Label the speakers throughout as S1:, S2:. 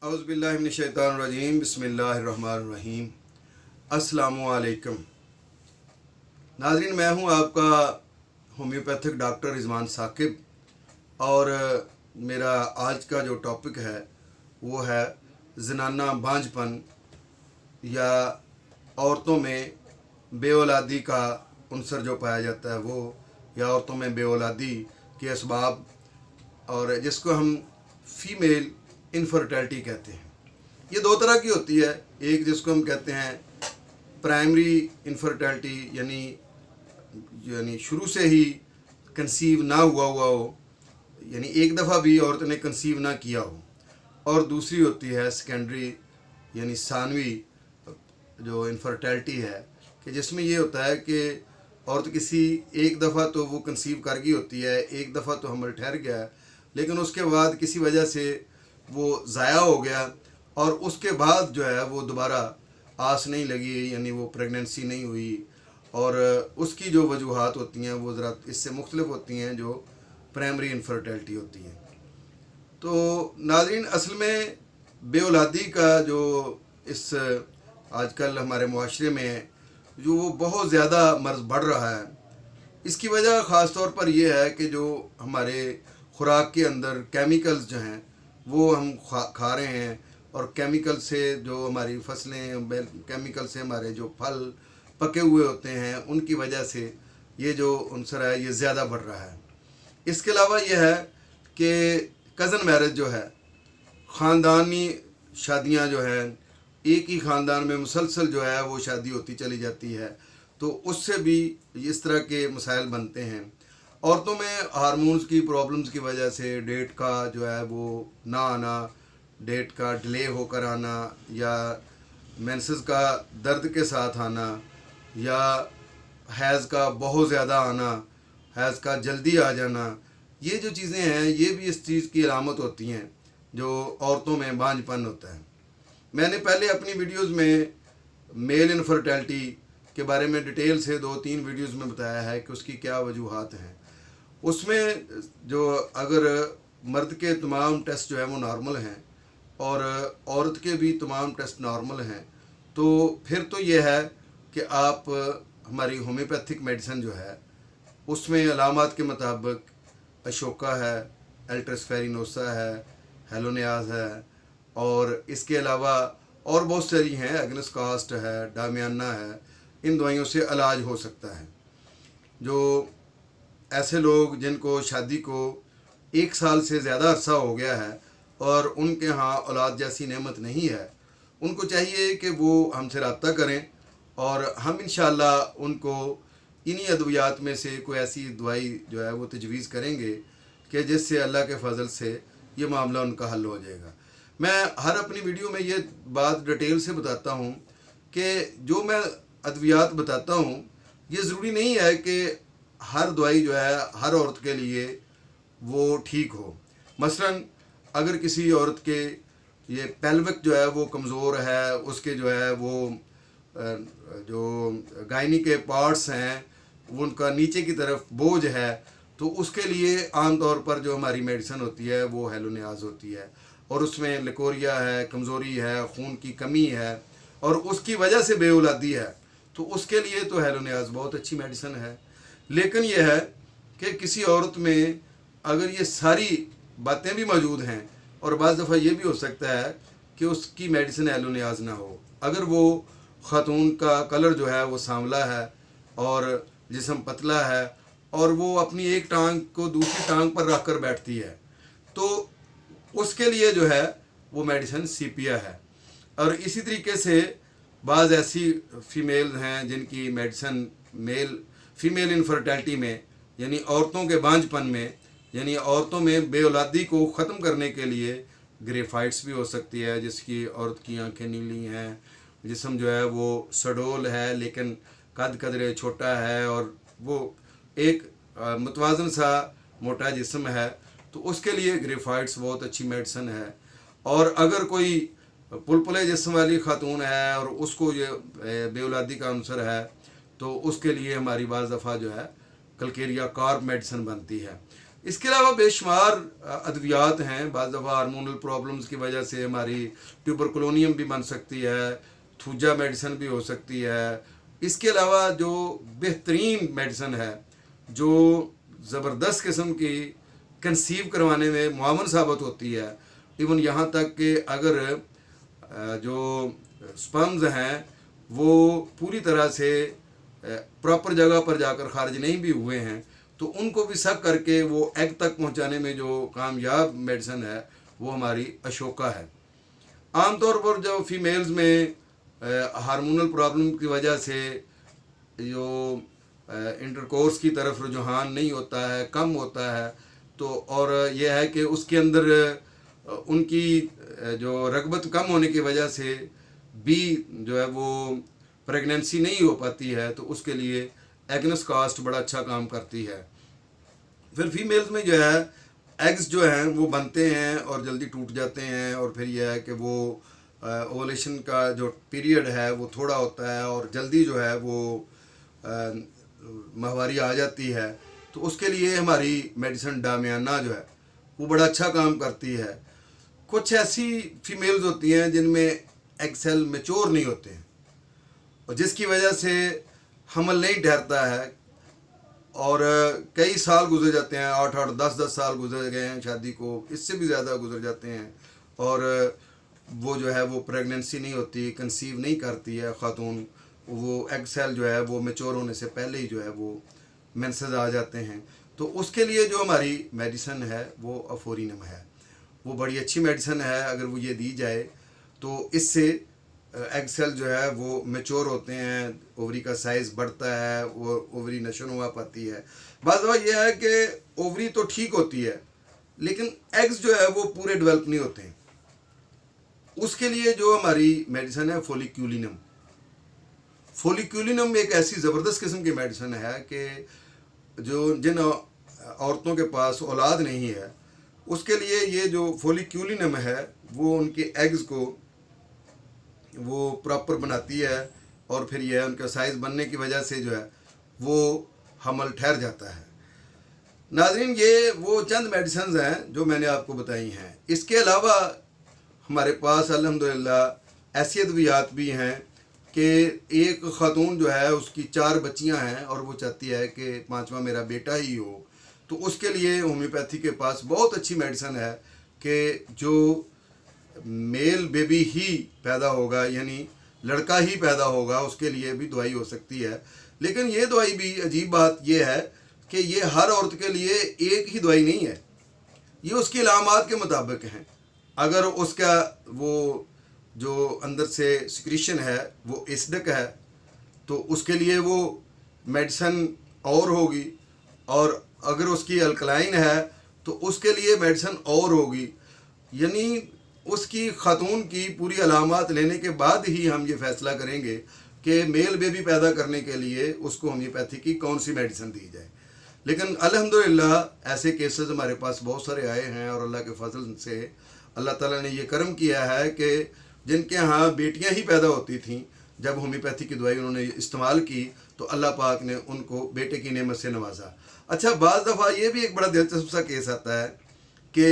S1: औज़ुबिल्लाहिमिनश्शैतानिर्रजीम बिस्मिल्लाहिर्रहमानिर्रहीम। अस्सलामुअलैकुम नाज़रीन, मैं हूं आपका होम्योपैथिक डॉक्टर रिजवान साकिब और मेरा आज का जो टॉपिक है वो है ज़नाना बांझपन या औरतों में बेऔलादी का उनसर जो पाया जाता है वो, या औरतों में बेऔलादी के असबाब, और जिसको हम फीमेल इनफर्टिलिटी कहते हैं। ये दो तरह की होती है। एक जिसको हम कहते हैं प्राइमरी इनफर्टिलिटी, यानी शुरू से ही कंसीव ना हुआ हो, यानी एक दफ़ा भी औरत ने कंसीव ना किया हो, और दूसरी होती है सेकेंडरी यानी सानवी जो इनफर्टिलिटी है, कि जिसमें ये होता है कि औरत किसी एक दफ़ा तो वो कंसीव कर गई होती है, एक दफ़ा तो हमल ठहर गया है, लेकिन उसके बाद किसी वजह से वो ज़ाया हो गया और उसके बाद जो है वो दोबारा आस नहीं लगी, यानी वो प्रेगनेंसी नहीं हुई, और उसकी जो वजूहात होती हैं वो ज़रा इससे मुख्तलिफ होती हैं जो प्राइमरी इनफर्टिलिटी होती हैं। तो नाज़रीन, असल में बेऔलादी का जो इस आजकल हमारे मुआशरे में है, जो वो बहुत ज़्यादा मर्ज़ बढ़ रहा है, इसकी वजह ख़ास तौर पर यह है कि जो हमारे खुराक के अंदर केमिकल्स जो हैं वो हम खा रहे हैं, और केमिकल से जो हमारी फसलें, केमिकल से हमारे जो फल पके हुए होते हैं, उनकी वजह से ये जो उनसर है ये ज़्यादा बढ़ रहा है। इसके अलावा यह है कि कज़न मैरिज जो है, ख़ानदानी शादियां जो हैं, एक ही ख़ानदान में मुसलसल जो है वो शादी होती चली जाती है, तो उससे भी इस तरह के मसाइल बनते हैं। औरतों में हार्मोन्स की प्रॉब्लम्स की वजह से डेट का जो है वो ना आना, डेट का डिले होकर आना, या मेंसेस का दर्द के साथ आना, या हैज़ का बहुत ज़्यादा आना, हैज़ का जल्दी आ जाना, ये जो चीज़ें हैं ये भी इस चीज़ की अलामत होती हैं जो औरतों में बांझपन होता है। मैंने पहले अपनी वीडियोस में मेल इनफर्टिलिटी के बारे में डिटेल से 2-3 वीडियोस में बताया है कि उसकी क्या वजूहात हैं। उसमें जो अगर मर्द के तमाम टेस्ट जो है वो नॉर्मल हैं और औरत के भी तमाम टेस्ट नॉर्मल हैं, तो फिर तो ये है कि आप हमारी होम्योपैथिक मेडिसिन जो है उसमें अलामात के मुताबिक अशोका है, एल्ट्रास्फेरिनोसा है, हेलोनियाज है, और इसके अलावा और बहुत सारी हैं, एग्नेस्कास्ट है, डामियाना है, इन दवाइयों से इलाज हो सकता है। जो ऐसे लोग जिनको शादी को 1 साल से ज़्यादा अरसा हो गया है और उनके यहाँ औलाद जैसी नेमत नहीं है, उनको चाहिए कि वो हमसे रब्ता करें और हम इंशाअल्लाह उनको इन्हीं अद्वियात में से कोई ऐसी दवाई जो है वो तजवीज़ करेंगे कि जिससे अल्लाह के फजल से ये मामला उनका हल हो जाएगा। मैं हर अपनी वीडियो में ये बात डिटेल से बताता हूँ कि जो मैं अद्वियात बताता हूँ ये ज़रूरी नहीं है कि हर दवाई जो है हर औरत के लिए वो ठीक हो। मसलन अगर किसी औरत के ये पेल्विक जो है वो कमज़ोर है, उसके जो है वो जो गायनी के पार्ट्स हैं वो उनका नीचे की तरफ बोझ है, तो उसके लिए आम तौर पर जो हमारी मेडिसिन होती है वो हेलोनियाज होती है, और उसमें लिकोरिया है, कमज़ोरी है, खून की कमी है और उसकी वजह से बेऔलादी है, तो उसके लिए तो हेलोनियाज बहुत अच्छी मेडिसिन है। लेकिन यह है कि किसी औरत में अगर ये सारी बातें भी मौजूद हैं, और बाज़ दफ़ा ये भी हो सकता है कि उसकी मेडिसिन हेलोनियाज ना हो, अगर वो ख़ातून का कलर जो है वो सांवला है और जिस्म पतला है और वो अपनी एक टांग को दूसरी टांग पर रख कर बैठती है, तो उसके लिए जो है वो मेडिसिन सीपिया है। और इसी तरीके से बाज़ ऐसी फ़ीमेल हैं जिनकी मेडिसिन फीमेल इनफर्टिलिटी में, यानी औरतों के बांझपन में, यानी औरतों में बेऔलादी को ख़त्म करने के लिए ग्रेफाइट्स भी हो सकती है, जिसकी औरत की आंखें नीली हैं, जिस्म जो है वो सडोल है लेकिन कद कदरे छोटा है, और वो एक मुतवाज़न सा मोटा जिस्म है, तो उसके लिए ग्रेफाइट्स बहुत अच्छी मेडिसिन है। और अगर कोई पुलपुले जिस्म वाली खातून है और उसको ये बेऔलादी का अनसर है, तो उसके लिए हमारी बाज़ दफ़ा जो है कलकेरिया कार्ब मेडिसिन बनती है। इसके अलावा बेशुमार अद्वियात हैं। बाज़ दफ़ा हार्मोनल प्रॉब्लम्स की वजह से हमारी ट्यूबरकुलोनियम भी बन सकती है, थूजा मेडिसिन भी हो सकती है। इसके अलावा जो बेहतरीन मेडिसिन है, जो ज़बरदस्त किस्म की कंसीव करवाने में मुआवन साबित होती है, इवन यहाँ तक कि अगर जो स्पर्म्स हैं वो पूरी तरह से प्रॉपर जगह पर जाकर खारिज नहीं भी हुए हैं, तो उनको भी सक करके वो एग तक पहुंचाने में जो कामयाब मेडिसिन है वो हमारी अशोका है। आमतौर पर जो फीमेल्स में हार्मोनल प्रॉब्लम की वजह से जो इंटरकोर्स की तरफ रुझान नहीं होता है, कम होता है, तो और यह है कि उसके अंदर उनकी जो रगबत कम होने की वजह से भी जो है वो प्रेगनेंसी नहीं हो पाती है, तो उसके लिए एग्नेस कास्ट बड़ा अच्छा काम करती है। फिर फीमेल्स में जो है एग्स जो हैं वो बनते हैं और जल्दी टूट जाते हैं, और फिर यह है कि वो ओवुलेशन का जो पीरियड है वो थोड़ा होता है और जल्दी जो है वो माहवारी आ जाती है, तो उसके लिए हमारी मेडिसिन डामियाना जो है वो बड़ा अच्छा काम करती है। कुछ ऐसी फीमेल्स होती हैं जिनमें एग सेल मैच्योर नहीं होते हैं, और जिसकी वजह से हमल नहीं ठहरता है, और कई साल गुजर जाते हैं, 8-8 10-10 साल गुजर गए हैं शादी को, इससे भी ज़्यादा गुजर जाते हैं, और वो जो है वो प्रेगनेंसी नहीं होती, कंसीव नहीं करती है खातून। वो एग सेल जो है वो मैच्योर होने से पहले ही जो है वो मेंसेस आ जाते हैं। तो उसके लिए जो हमारी मेडिसिन है वो अफोरिनम है, वो बड़ी अच्छी मेडिसिन है। अगर वो ये दी जाए तो इससे एग सेल जो है वो मैच्योर होते हैं, ओवरी का साइज़ बढ़ता है, वो ओवरी नशो नुमा पाती है। बात यह है कि ओवरी तो ठीक होती है लेकिन एग्स जो है वो पूरे डेवलप नहीं होते हैं। उसके लिए जो हमारी मेडिसिन है फोलिक्यूलिनम, फोलिक्यूलिनम एक ऐसी ज़बरदस्त किस्म की मेडिसिन है कि जो जिन औरतों के पास औलाद नहीं है उसके लिए ये जो फोलिक्यूलिनम है वो उनके एग्स को वो प्रॉपर बनाती है, और फिर यह उनका साइज़ बनने की वजह से जो है वो हमल ठहर जाता है। नाज़रीन, ये वो चंद मेडिसिन हैं जो मैंने आपको बताई हैं। इसके अलावा हमारे पास अल्हम्दुलिल्लाह ऐसी अद्वियात भी हैं कि एक ख़ातून जो है उसकी 4 बच्चियां हैं और वो चाहती है कि 5वां मेरा बेटा ही हो, तो उसके लिए होम्योपैथी के पास बहुत अच्छी मेडिसिन है कि जो मेल बेबी ही पैदा होगा, यानी लड़का ही पैदा होगा, उसके लिए भी दवाई हो सकती है। लेकिन ये दवाई भी अजीब बात यह है कि ये हर औरत के लिए एक ही दवाई नहीं है, ये उसकी अलामात के मुताबिक हैं। अगर उसका वो जो अंदर से सिक्रीशन है वो एसिडिक है तो उसके लिए वो मेडिसिन और होगी, और अगर उसकी अल्कलाइन है तो उसके लिए मेडिसिन और होगी। यानी उसकी खातून की पूरी अलामात लेने के बाद ही हम ये फ़ैसला करेंगे कि मेल बेबी पैदा करने के लिए उसको होम्योपैथी की कौन सी मेडिसिन दी जाए। लेकिन अल्हम्दुलिल्लाह ऐसे केसेस हमारे पास बहुत सारे आए हैं, और अल्लाह के फजल से अल्लाह ताला ने ये करम किया है कि जिनके यहाँ बेटियाँ ही पैदा होती थीं, जब होम्योपैथी की दवाई उन्होंने इस्तेमाल की तो अल्लाह पाक ने उनको बेटे की नेमत से नवाजा। अच्छा, बाज़ दफ़ा ये भी एक बड़ा दिलचस्प सा केस आता है कि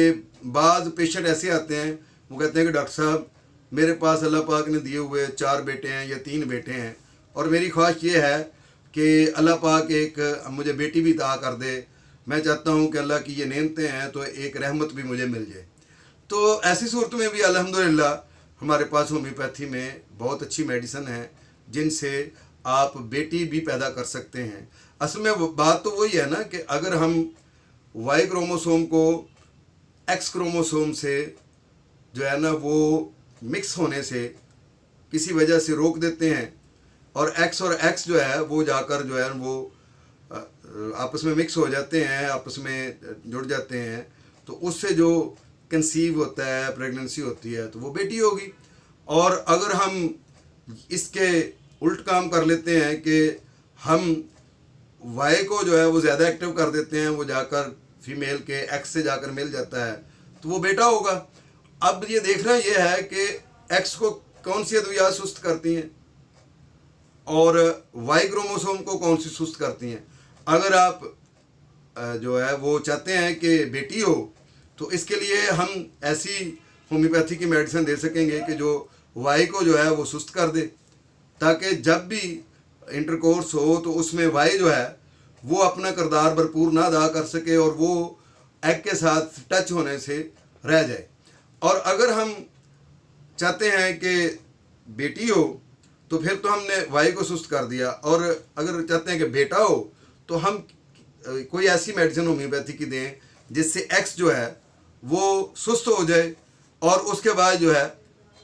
S1: बाज़ पेशेंट ऐसे आते हैं, वो कहते हैं कि डॉक्टर साहब मेरे पास अल्लाह पाक ने दिए हुए 4 बेटे हैं या 3 बेटे हैं, और मेरी ख्वाहिश ये है कि अल्लाह पाक एक मुझे बेटी भी अता कर दे। मैं चाहता हूँ कि अल्लाह की ये नेमतें हैं तो एक रहमत भी मुझे मिल जाए। तो ऐसी सूरत में भी अल्हम्दुलिल्लाह हमारे पास होम्योपैथी में बहुत अच्छी मेडिसिन है जिनसे आप बेटी भी पैदा कर सकते हैं। असल में बात तो वही है ना कि अगर हम वाई क्रोमोसोम को एक्स क्रोमोसोम से जो है ना वो मिक्स होने से किसी वजह से रोक देते हैं, और एक्स और एक्स जो है वो जाकर जो है वो आपस में मिक्स हो जाते हैं, आपस में जुड़ जाते हैं, तो उससे जो कंसीव होता है, प्रेगनेंसी होती है, तो वो बेटी होगी। और अगर हम इसके उल्ट काम कर लेते हैं कि हम वाई को जो है वो ज़्यादा एक्टिव कर देते हैं, वो जाकर फीमेल के एक्स से जाकर मिल जाता है, तो वो बेटा होगा। अब ये देखना ये है कि एक्स को कौन सी अद्वियात सुस्त करती हैं और वाई क्रोमोसोम को कौन सी सुस्त करती हैं। अगर आप जो है वो चाहते हैं कि बेटी हो, तो इसके लिए हम ऐसी होम्योपैथी की मेडिसिन दे सकेंगे कि जो वाई को जो है वो सुस्त कर दे, ताकि जब भी इंटरकोर्स हो तो उसमें वाई जो है वो अपना किरदार भरपूर ना अदा कर सके और वो एग के साथ टच होने से रह जाए। और अगर हम चाहते हैं कि बेटी हो तो फिर तो हमने वाई को सुस्त कर दिया, और अगर चाहते हैं कि बेटा हो तो हम कोई ऐसी मेडिसिन होम्योपैथी की दें जिससे एक्स जो है वो सुस्त हो जाए, और उसके बाद जो है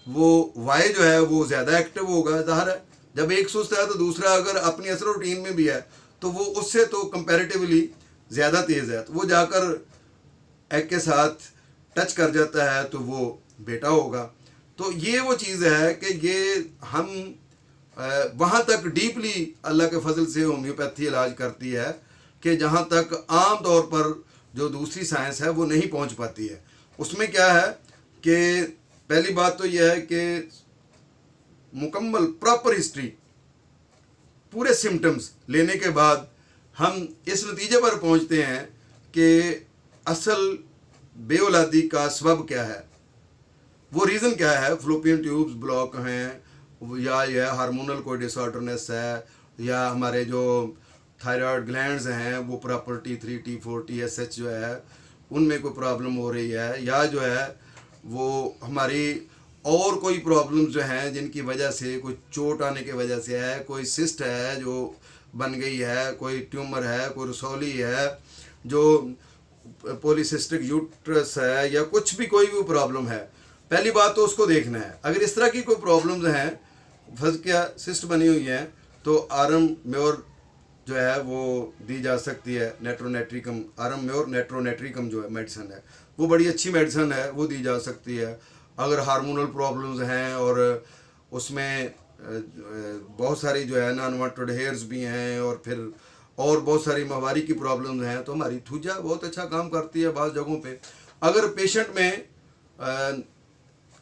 S1: वो वाई जो है वो ज़्यादा एक्टिव होगा। ज़ाहिर है जब एक सुस्त है तो दूसरा अगर अपनी असर रूटीन में भी है तो वो उससे तो कंपैरेटिवली ज़्यादा तेज़ है, तो वो जाकर एग के साथ टच कर जाता है तो वो बेटा होगा। तो ये वो चीज़ है कि ये हम वहाँ तक डीपली अल्लाह के फजल से होम्योपैथी इलाज करती है कि जहाँ तक आम तौर पर जो दूसरी साइंस है वो नहीं पहुँच पाती है। उसमें क्या है कि पहली बात तो यह है कि मुकम्मल प्रॉपर हिस्ट्री, पूरे सिम्टम्स लेने के बाद हम इस नतीजे पर पहुँचते हैं कि असल बेऔलादी का सबब क्या है, वो रीज़न क्या है। फ्लोपियन ट्यूब्स ब्लॉक हैं, या यह हार्मोनल कोई डिसऑर्डरनेस है, या हमारे जो थायराइड ग्लैंड्स हैं वो प्रॉपर T3 T4 TSH जो है उनमें कोई प्रॉब्लम हो रही है, या जो है वो हमारी और कोई प्रॉब्लम्स जो हैं जिनकी वजह से कोई चोट आने की वजह से है, कोई सिस्ट है जो बन गई है, कोई ट्यूमर है, कोई रसौली है, जो पॉलीसिस्टिक यूट्रस है, या कुछ भी कोई भी प्रॉब्लम है। पहली बात तो उसको देखना है। अगर इस तरह की कोई प्रॉब्लम्स हैं, फंस क्या सिस्ट बनी हुई हैं, तो आरम म्योर जो है वो दी जा सकती है। नेट्रोनेट्रिकम, आरम म्योर नेट्रोनेट्रिकम जो है मेडिसिन है वो बड़ी अच्छी मेडिसिन है, वो दी जा सकती है। अगर हार्मोनल प्रॉब्लम्स हैं और उसमें बहुत सारी जो है ना अनवांटेड हेयर्स भी हैं, और फिर और बहुत सारी माहवारी की प्रॉब्लम्स हैं, तो हमारी थूजा बहुत अच्छा काम करती है बाज़ जगहों पे। अगर पेशेंट में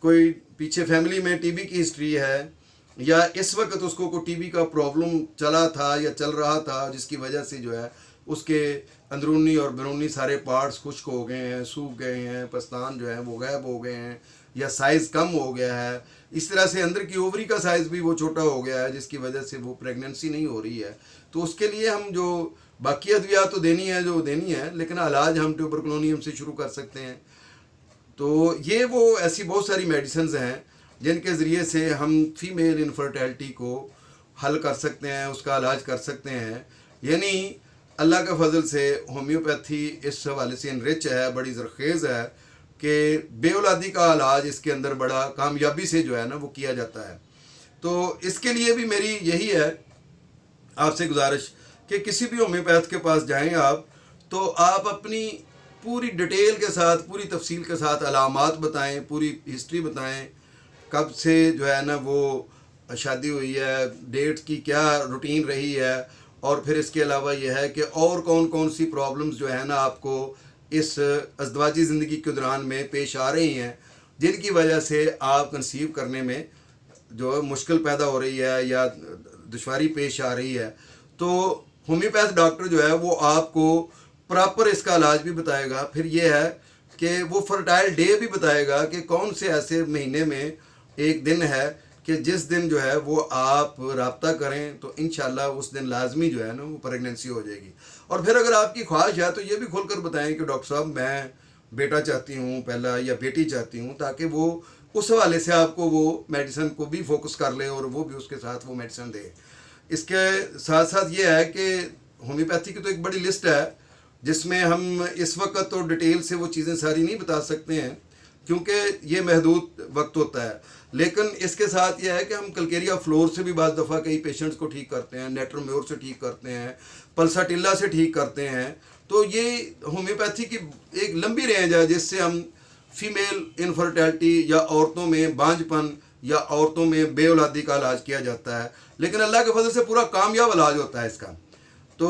S1: कोई पीछे फैमिली में टीबी की हिस्ट्री है, या इस वक्त उसको कोई टीबी का प्रॉब्लम चला था या चल रहा था जिसकी वजह से जो है उसके अंदरूनी और बैरूनी सारे पार्ट्स खुश्क हो गए हैं, सूख गए हैं, पस्तान जो है वो गायब हो गए हैं, या साइज़ कम हो गया है, इस तरह से अंदर की ओवरी का साइज़ भी वो छोटा हो गया है जिसकी वजह से वो प्रेगनेंसी नहीं हो रही है, तो उसके लिए हम जो बाकी अद्वियात तो देनी है जो देनी है, लेकिन इलाज हम ट्यूबरकुलोनियम से शुरू कर सकते हैं। तो ये वो ऐसी बहुत सारी मेडिसिन हैं जिनके ज़रिए से हम फीमेल इनफर्टिलिटी को हल कर सकते हैं, उसका इलाज कर सकते हैं। यानी अल्लाह के फजल से होम्योपैथी इस हवाले से इनरिच है, बड़ी ज़रखेज़ है कि बेऔलादी का इलाज इसके अंदर बड़ा कामयाबी से जो है ना वो किया जाता है। तो इसके लिए भी मेरी यही है आपसे गुजारिश कि किसी भी होम्योपैथ के पास जाएं आप, तो आप अपनी पूरी डिटेल के साथ, पूरी तफसील के साथ अलामात बताएं, पूरी हिस्ट्री बताएं, कब से जो है ना वो शादी हुई है, डेट्स की क्या रूटीन रही है, और फिर इसके अलावा यह है कि और कौन कौन सी प्रॉब्लम्स जो है ना आपको इस अज़दवाजी ज़िंदगी के दौरान में पेश आ रही हैं, जिनकी वजह से आप कंसीव करने में जो मुश्किल पैदा हो रही है या दुश्वारी पेश आ रही है। तो होम्योपैथ डॉक्टर जो है वो आपको प्रॉपर इसका इलाज भी बताएगा। फिर ये है कि वो फर्टाइल डे भी बताएगा कि कौन से ऐसे महीने में एक दिन है कि जिस दिन जो है वो आप रब्ता करें तो इंशाल्लाह उस दिन लाजमी जो है ना वो प्रेगनेंसी हो जाएगी। और फिर अगर आपकी ख्वाहिश है तो ये भी खोल कर बताएं कि डॉक्टर साहब मैं बेटा चाहती हूँ पहला, या बेटी चाहती हूँ, ताकि वो उस हवाले से आपको वो मेडिसिन को भी फोकस कर ले और वो भी उसके साथ वो मेडिसिन दे। इसके साथ साथ ये है कि होम्योपैथी की तो एक बड़ी लिस्ट है जिसमें हम इस वक्त तो डिटेल से वो चीज़ें सारी नहीं बता सकते हैं क्योंकि ये महदूद वक्त होता है, लेकिन इसके साथ ये है कि हम कलकेरिया फ्लोर से भी बाज़ दफ़ा कई पेशेंट्स को ठीक करते हैं, नेट्रोम्योर से ठीक करते हैं, पल्साटिल्ला से ठीक करते हैं। तो ये होम्योपैथी की एक लंबी रेंज है जिससे हम फीमेल इनफर्टिलिटी या औरतों में बांझपन या औरतों में बेऔलादी का इलाज किया जाता है, लेकिन अल्लाह के फजल से पूरा कामयाब इलाज होता है इसका। तो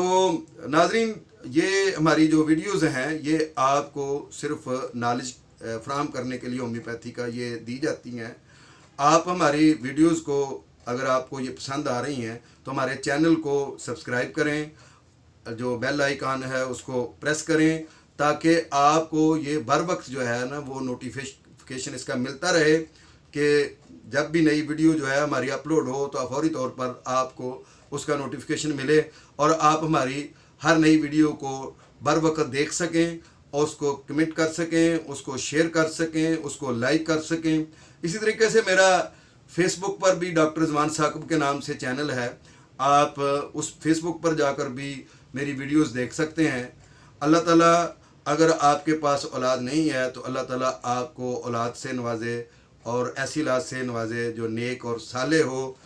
S1: नाजरीन, ये हमारी जो वीडियोज़ हैं ये आपको सिर्फ नॉलेज फ्राहम करने के लिए होम्योपैथी का ये दी जाती हैं। आप हमारी वीडियोज़ को अगर आपको ये पसंद आ रही हैं तो हमारे चैनल को सब्सक्राइब करें, जो बेल आइकन है उसको प्रेस करें, ताकि आपको ये बर वक्त जो है ना वो नोटिफिकेशन इसका मिलता रहे कि जब भी नई वीडियो जो है हमारी अपलोड हो तो फौरी तौर पर आपको उसका नोटिफिकेशन मिले और आप हमारी हर नई वीडियो को बर वक्त देख सकें और उसको कमेंट कर सकें, उसको शेयर कर सकें, उसको लाइक कर सकें। इसी तरीके से मेरा फेसबुक पर भी डॉक्टर रिजवान साकिब के नाम से चैनल है, आप उस फेसबुक पर जाकर भी मेरी वीडियोस देख सकते हैं। अल्लाह ताला अगर आपके पास औलाद नहीं है तो अल्लाह ताला आपको औलाद से नवाजे और ऐसी औलाद से नवाजे जो नेक और साले हो।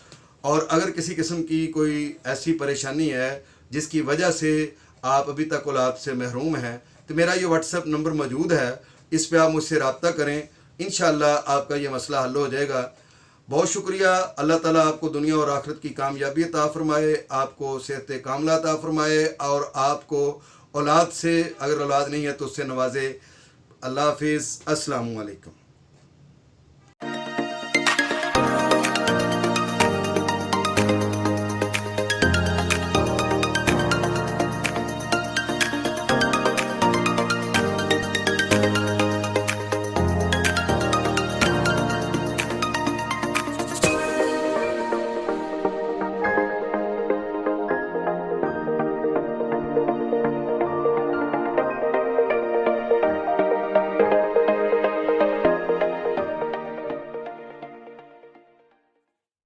S1: और अगर किसी किस्म की कोई ऐसी परेशानी है जिसकी वजह से आप अभी तक औलाद से महरूम हैं तो मेरा ये व्हाट्सएप नंबर मौजूद है, इस पर आप मुझसे रब्ता करें, इंशाअल्लाह आपका ये मसला हल हो जाएगा। बहुत शुक्रिया। अल्लाह ताला आपको दुनिया और आखिरत की कामयाबी अता फरमाए, आपको सेहत कामला अता फरमाए और आपको औलाद से अगर औलाद नहीं है तो उससे नवाजे। अल्लाह हाफिज़। अस्सलामु अलैकुम।